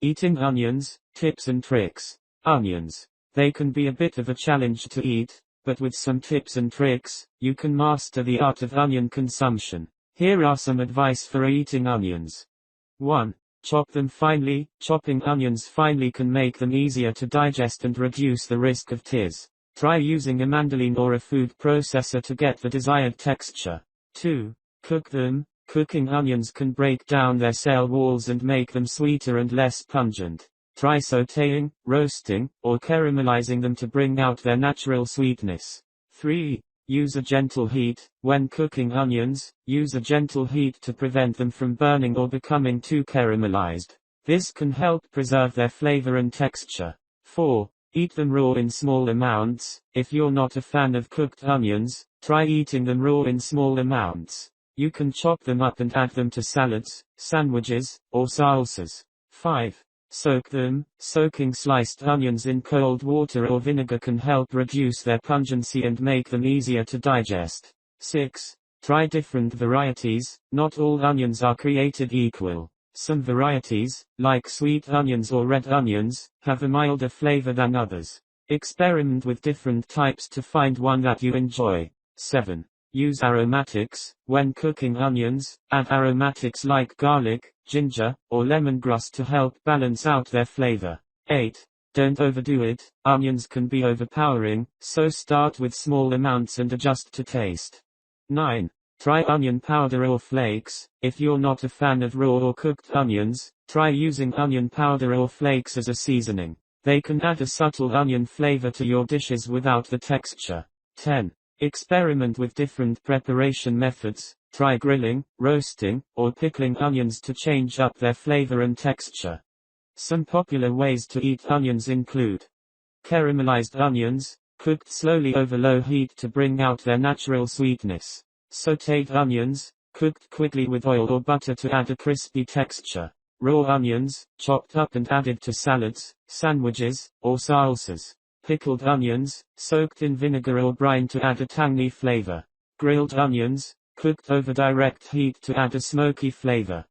Eating onions, tips and tricks. Onions. They can be a bit of a challenge to eat, but with some tips and tricks, you can master the art of onion consumption. Here are some advice for eating onions. 1. Chop them finely. Chopping onions finely can make them easier to digest and reduce the risk of tears. Try using a mandoline or a food processor to get the desired texture. 2. Cook them. Cooking onions can break down their cell walls and make them sweeter and less pungent. Try sautéing, roasting, or caramelizing them to bring out their natural sweetness. 3. Use a gentle heat. When cooking onions, use a gentle heat to prevent them from burning or becoming too caramelized. This can help preserve their flavor and texture. 4. Eat them raw in small amounts. If you're not a fan of cooked onions, try eating them raw in small amounts. You can chop them up and add them to salads, sandwiches, or salsas. 5. Soak them. Soaking sliced onions in cold water or vinegar can help reduce their pungency and make them easier to digest. 6. Try different varieties. Not all onions are created equal. Some varieties, like sweet onions or red onions, have a milder flavor than others. Experiment with different types to find one that you enjoy. 7. Use aromatics. When cooking onions, add aromatics like garlic, ginger, or lemongrass to help balance out their flavor. 8. Don't overdo it. Onions can be overpowering, so start with small amounts and adjust to taste. 9. Try onion powder or flakes. If you're not a fan of raw or cooked onions, try using onion powder or flakes as a seasoning. They can add a subtle onion flavor to your dishes without the texture. 10. Experiment with different preparation methods. Try grilling, roasting, or pickling onions to change up their flavor and texture. Some popular ways to eat onions include caramelized onions, cooked slowly over low heat to bring out their natural sweetness. Sautéed onions, cooked quickly with oil or butter to add a crispy texture. Raw onions, chopped up and added to salads, sandwiches, or salsas. Pickled onions, soaked in vinegar or brine to add a tangy flavor. Grilled onions, cooked over direct heat to add a smoky flavor.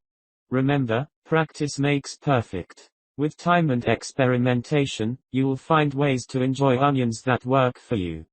Remember, practice makes perfect. With time and experimentation, you will find ways to enjoy onions that work for you.